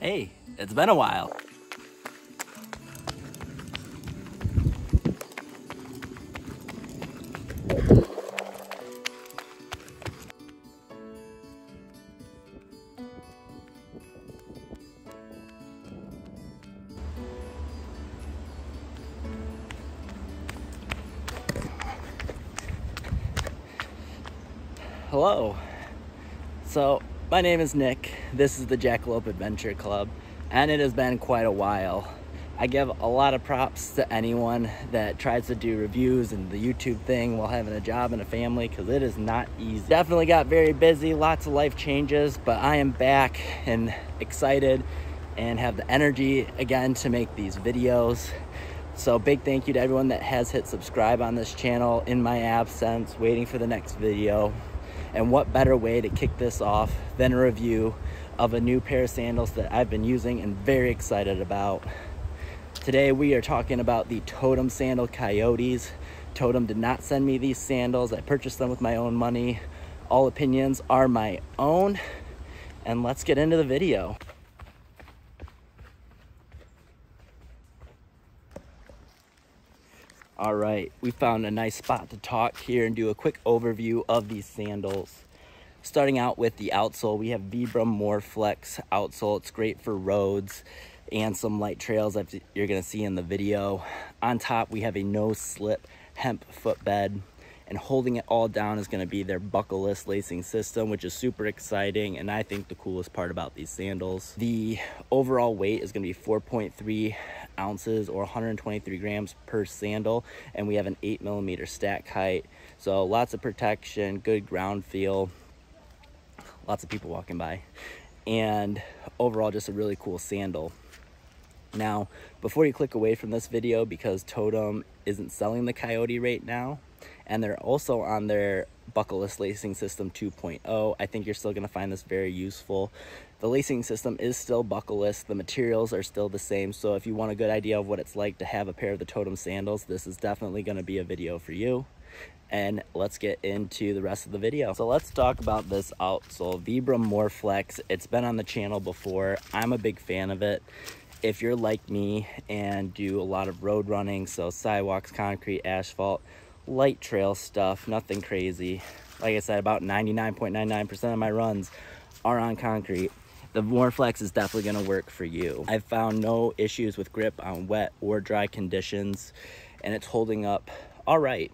Hey, it's been a while. Hello. So, my name is Nick. This is the Jackalope Adventure Club, and it has been quite a while. I give a lot of props to anyone that tries to do reviews and the YouTube thing while having a job and a family, because it is not easy. Definitely got very busy, lots of life changes, but I am back and excited and have the energy again to make these videos. So big thank you to everyone that has hit subscribe on this channel in my absence, waiting for the next video. And what better way to kick this off than a review of a new pair of sandals that I've been using and very excited about. Today we are talking about the Toetem sandal Coyotes. Toetem did not send me these sandals. I purchased them with my own money. All opinions are my own. And let's get into the video. All right, we found a nice spot to talk here and do a quick overview of these sandals. Starting out with the outsole, we have Vibram More Flex outsole. It's great for roads and some light trails that you're gonna see in the video. On top, we have a no slip hemp footbed, and holding it all down is gonna be their buckleless lacing system, which is super exciting and I think the coolest part about these sandals. The overall weight is gonna be 4.3 ounces or 123 grams per sandal, and we have an 8mm stack height, so lots of protection, good ground feel, lots of people walking by, and overall just a really cool sandal. Now, before you click away from this video, because Toetem isn't selling the Coyote right now, and they're also on their buckleless lacing system 2.0, I think you're still going to find this very useful. The lacing system is still buckleless, the materials are still the same, so if you want a good idea of what it's like to have a pair of the Toetem sandals, this is definitely going to be a video for you. And let's get into the rest of the video. So let's talk about this outsole, Vibram More Flex. It's been on the channel before. I'm a big fan of it. If you're like me and do a lot of road running, so sidewalks, concrete, asphalt, light trail stuff, nothing crazy. Like I said, about 99.99% of my runs are on concrete. The More Flex is definitely gonna work for you. I've found no issues with grip on wet or dry conditions, and it's holding up all right.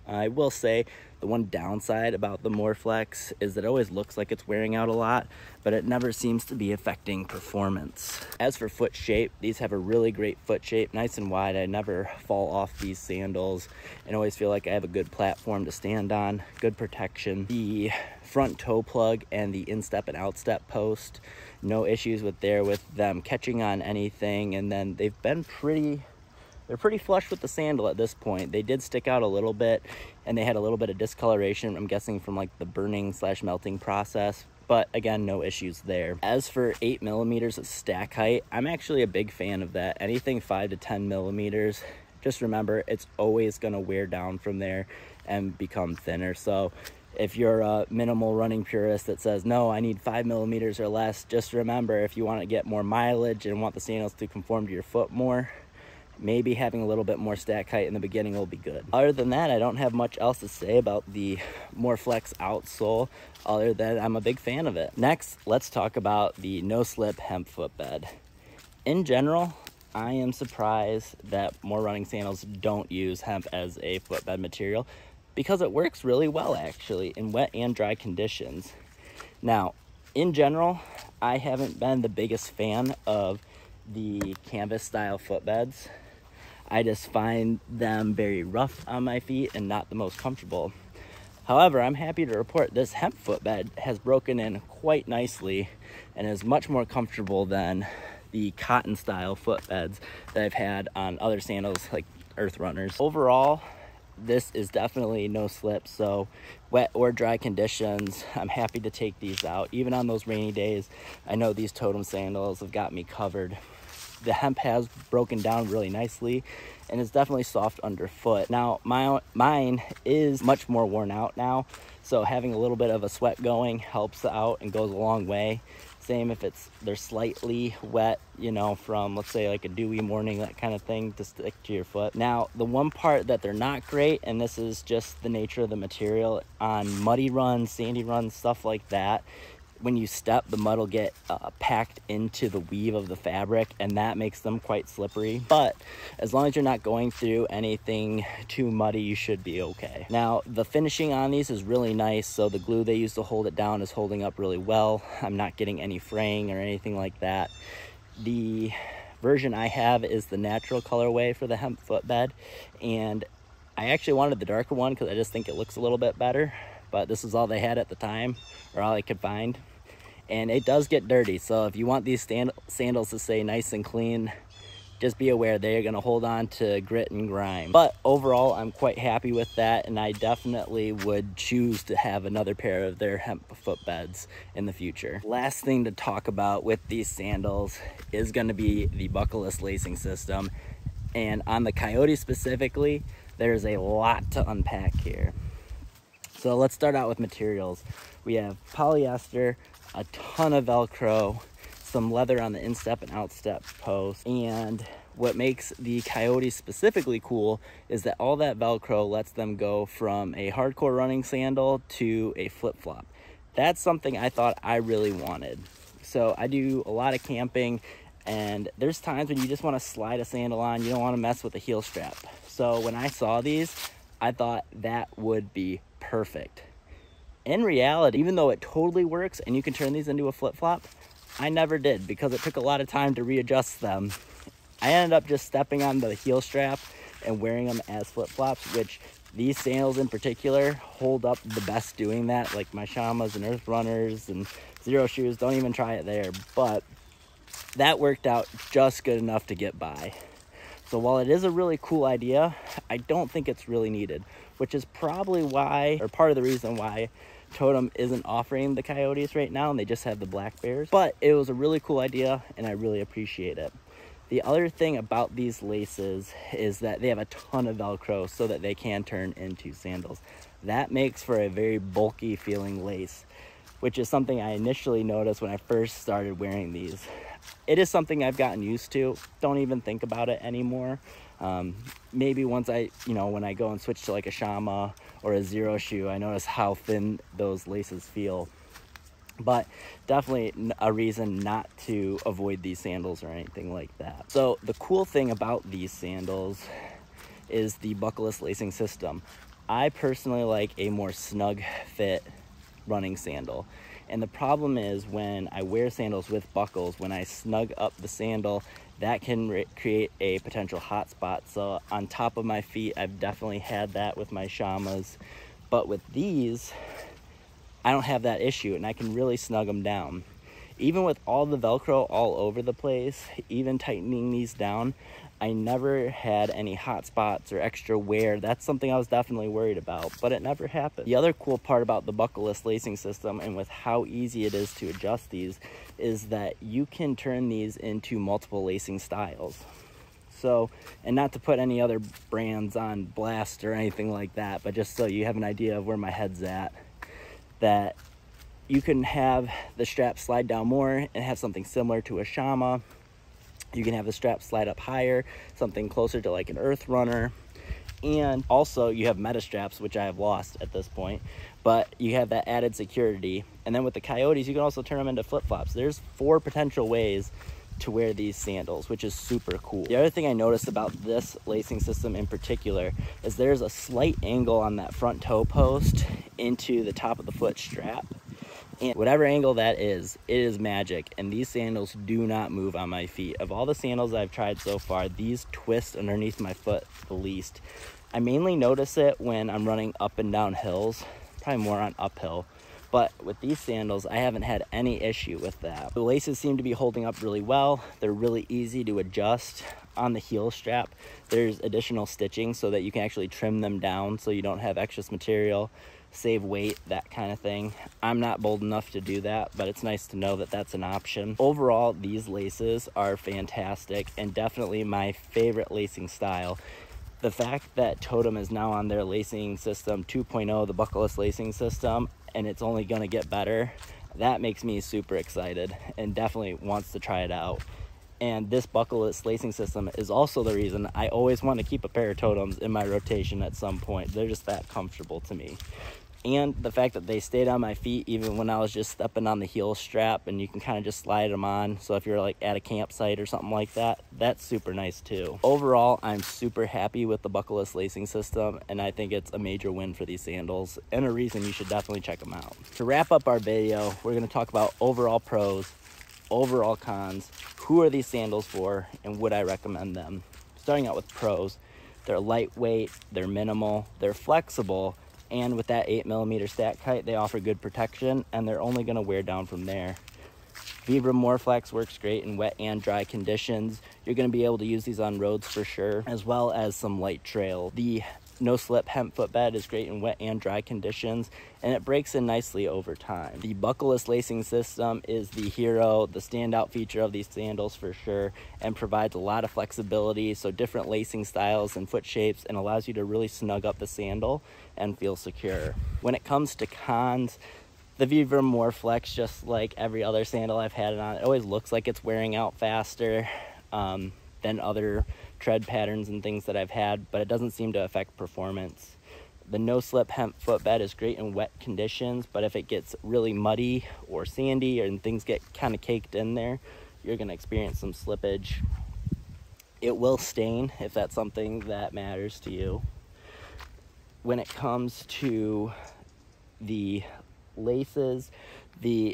I will say the one downside about the More Flex is that it always looks like it's wearing out a lot, but it never seems to be affecting performance. As for foot shape, these have a really great foot shape, nice and wide. I never fall off these sandals and always feel like I have a good platform to stand on, good protection. The front toe plug and the instep and outstep post, no issues with them catching on anything, and then they've been they're pretty flush with the sandal at this point. They did stick out a little bit, and they had a little bit of discoloration, I'm guessing from like the burning / melting process, but again, no issues there. As for 8mm of stack height, I'm actually a big fan of that. Anything 5 to 10 millimeters, just remember it's always gonna wear down from there and become thinner. So if you're a minimal running purist that says, no, I need 5mm or less, just remember, if you want to get more mileage and want the sandals to conform to your foot more, maybe having a little bit more stack height in the beginning will be good. Other than that, I don't have much else to say about the More Flex outsole, other than I'm a big fan of it. Next, let's talk about the no slip hemp footbed. In general, I am surprised that more running sandals don't use hemp as a footbed material, because it works really well actually in wet and dry conditions. Now, in general, I haven't been the biggest fan of the canvas style footbeds. I just find them very rough on my feet and not the most comfortable. However, I'm happy to report this hemp footbed has broken in quite nicely and is much more comfortable than the cotton style footbeds that I've had on other sandals like Earth Runners. Overall, this is definitely no slip, so wet or dry conditions, I'm happy to take these out. Even on those rainy days, I know these Toetem sandals have got me covered. The hemp has broken down really nicely and is definitely soft underfoot. Now, mine is much more worn out now, so having a little bit of a sweat going helps out and goes a long way. Same if they're slightly wet, you know, from let's say like a dewy morning, that kind of thing, to stick to your foot. Now, the one part that they're not great, and this is just the nature of the material, on muddy runs, sandy runs, stuff like that, when you step, the mud will get packed into the weave of the fabric, and that makes them quite slippery. But as long as you're not going through anything too muddy, you should be okay. Now, the finishing on these is really nice, so the glue they use to hold it down is holding up really well. I'm not getting any fraying or anything like that. The version I have is the natural colorway for the hemp footbed, and I actually wanted the darker one because I just think it looks a little bit better, but this is all they had at the time, or all I could find. And it does get dirty, so if you want these sandals to stay nice and clean, just be aware they're gonna hold on to grit and grime. But overall, I'm quite happy with that, and I definitely would choose to have another pair of their hemp footbeds in the future. Last thing to talk about with these sandals is gonna be the buckleless lacing system. And on the Coyote specifically, there's a lot to unpack here. So let's start out with materials. We have polyester, a ton of Velcro, some leather on the instep and outstep post, and what makes the Coyote specifically cool is that all that Velcro lets them go from a hardcore running sandal to a flip-flop. That's something I thought I really wanted. So I do a lot of camping, and there's times when you just want to slide a sandal on, you don't want to mess with the heel strap. So when I saw these, I thought that would be perfect. In reality, even though it totally works and you can turn these into a flip-flop, I never did because it took a lot of time to readjust them. I ended up just stepping on the heel strap and wearing them as flip-flops, which these sandals in particular hold up the best doing that, like my Shamas and Earth Runners and Zero Shoes. Don't even try it there, but that worked out just good enough to get by. So while it is a really cool idea, I don't think it's really needed, which is probably why, or part of the reason why, Toetem isn't offering the Coyotes right now, and they just have the black bears. But it was a really cool idea, and I really appreciate it. The other thing about these laces is that they have a ton of Velcro so that they can turn into sandals. That makes for a very bulky feeling lace, which is something I initially noticed when I first started wearing these. It is something I've gotten used to. Don't even think about it anymore. Maybe once when I go and switch to like a Shama or a Zero Shoe, I notice how thin those laces feel. But definitely a reason not to avoid these sandals or anything like that. So the cool thing about these sandals is the buckleless lacing system. I personally like a more snug fit running sandal. And the problem is when I wear sandals with buckles, when I snug up the sandal, that can create a potential hot spot. So on top of my feet, I've definitely had that with my Shamas. But with these, I don't have that issue, and I can really snug them down. Even with all the Velcro all over the place, even tightening these down, I never had any hot spots or extra wear. That's something I was definitely worried about, but it never happened. The other cool part about the buckleless lacing system and with how easy it is to adjust these is that you can turn these into multiple lacing styles. So, and not to put any other brands on blast or anything like that, but just so you have an idea of where my head's at, that you can have the strap slide down more and have something similar to a Shama. You can have the strap slide up higher, something closer to like an Earth Runner. And also you have meta straps, which I have lost at this point, but you have that added security. And then with the Coyotes, you can also turn them into flip-flops. There's 4 potential ways to wear these sandals, which is super cool. The other thing I noticed about this lacing system in particular is there's a slight angle on that front toe post into the top of the foot strap. And whatever angle that is, it is magic, and these sandals do not move on my feet. Of all the sandals I've tried so far, these twist underneath my foot the least. I mainly notice it when I'm running up and down hills, probably more on uphill. But with these sandals, I haven't had any issue with that. The laces seem to be holding up really well. They're really easy to adjust. On the heel strap, there's additional stitching so that you can actually trim them down so you don't have excess material, save weight, that kind of thing. I'm not bold enough to do that, but it's nice to know that that's an option. Overall, these laces are fantastic and definitely my favorite lacing style. The fact that Toetem is now on their lacing system 2.0, the buckleless lacing system, and it's only going to get better, that makes me super excited and definitely wants to try it out. And this buckleless lacing system is also the reason I always want to keep a pair of Totems in my rotation at some point. They're just that comfortable to me. And the fact that they stayed on my feet even when I was just stepping on the heel strap, and you can kind of just slide them on. So if you're like at a campsite or something like that, that's super nice too. Overall, I'm super happy with the buckleless lacing system, and I think it's a major win for these sandals and a reason you should definitely check them out. To wrap up our video, we're going to talk about overall pros, overall cons, who are these sandals for, and would I recommend them. Starting out with pros, they're lightweight, they're minimal, they're flexible, and with that 8mm stack height, they offer good protection, and they're only going to wear down from there. Vibram Moreflex works great in wet and dry conditions. You're going to be able to use these on roads for sure, as well as some light trail. The no-slip hemp footbed is great in wet and dry conditions, and it breaks in nicely over time. The buckleless lacing system is the hero, the standout feature of these sandals for sure, and provides a lot of flexibility, so different lacing styles and foot shapes, and allows you to really snug up the sandal and feel secure. When it comes to cons, the Vibram Moreflex, just like every other sandal I've had it on, it always looks like it's wearing out faster than other tread patterns and things that I've had, but it doesn't seem to affect performance. The no-slip hemp footbed is great in wet conditions, but if it gets really muddy or sandy and things get kind of caked in there, you're going to experience some slippage. It will stain if that's something that matters to you. When it comes to the laces,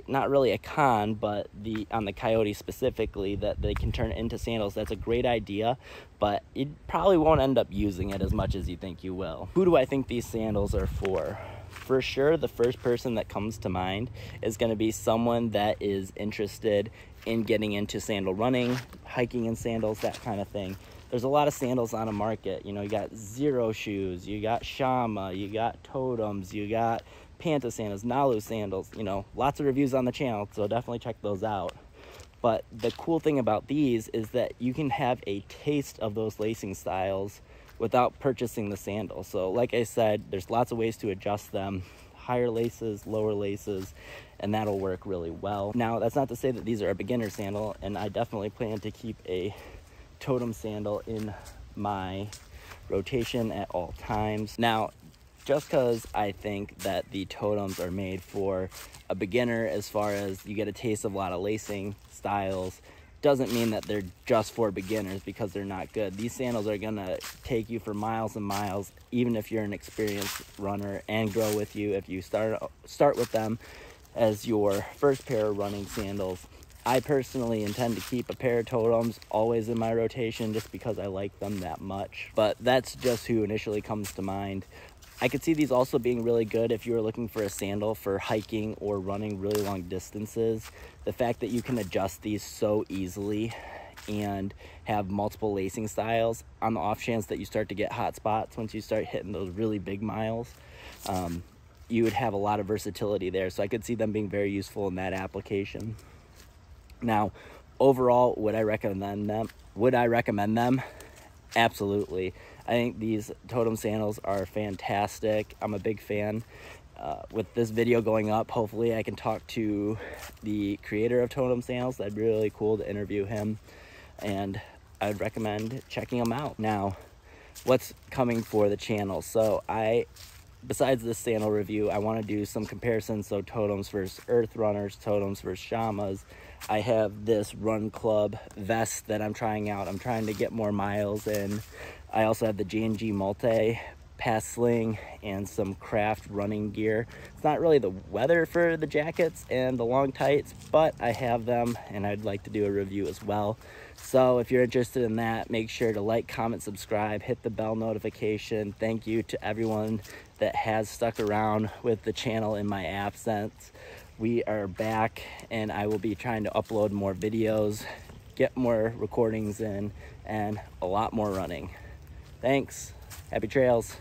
not really a con, but on the Coyote specifically, that they can turn into sandals, that's a great idea, but you probably won't end up using it as much as you think you will. Who do I think these sandals are for? For sure, the first person that comes to mind is going to be someone that is interested in getting into sandal running, hiking in sandals, that kind of thing. There's a lot of sandals on the market. You know, you got Zero shoes, you got Shama, you got Totems, you got Panta sandals, Nalu sandals, you know, lots of reviews on the channel, so definitely check those out. But the cool thing about these is that you can have a taste of those lacing styles without purchasing the sandal. So like I said, there's lots of ways to adjust them, higher laces, lower laces, and that'll work really well. Now, that's not to say that these are a beginner sandal, and I definitely plan to keep a Totem sandal in my rotation at all times. Now, just because I think that the Totems are made for a beginner as far as you get a taste of a lot of lacing styles, doesn't mean that they're just for beginners, because they're not good. These sandals are gonna take you for miles and miles, even if you're an experienced runner, and grow with you if you start with them as your first pair of running sandals. I personally intend to keep a pair of Totems always in my rotation just because I like them that much, but that's just who initially comes to mind. I could see these also being really good if you were looking for a sandal for hiking or running really long distances. The fact that you can adjust these so easily and have multiple lacing styles on the off chance that you start to get hot spots once you start hitting those really big miles, you would have a lot of versatility there. So I could see them being very useful in that application. Now, overall, would I recommend them? Absolutely. I think these Totem sandals are fantastic. I'm a big fan. With this video going up, hopefully I can talk to the creator of Totem sandals. That'd be really cool to interview him, and I'd recommend checking them out. Now, what's coming for the channel? So besides this sandal review, I want to do some comparisons. So Totems versus Earth Runners, Totems versus Shamas. I have this Run Club vest that I'm trying out. I'm trying to get more miles in. I also have the G&G Multi Pass Sling and some craft running gear. It's not really the weather for the jackets and the long tights, but I have them and I'd like to do a review as well. So if you're interested in that, make sure to like, comment, subscribe, hit the bell notification. Thank you to everyone that has stuck around with the channel in my absence. We are back, and I will be trying to upload more videos, get more recordings in, and a lot more running. Thanks. Happy trails.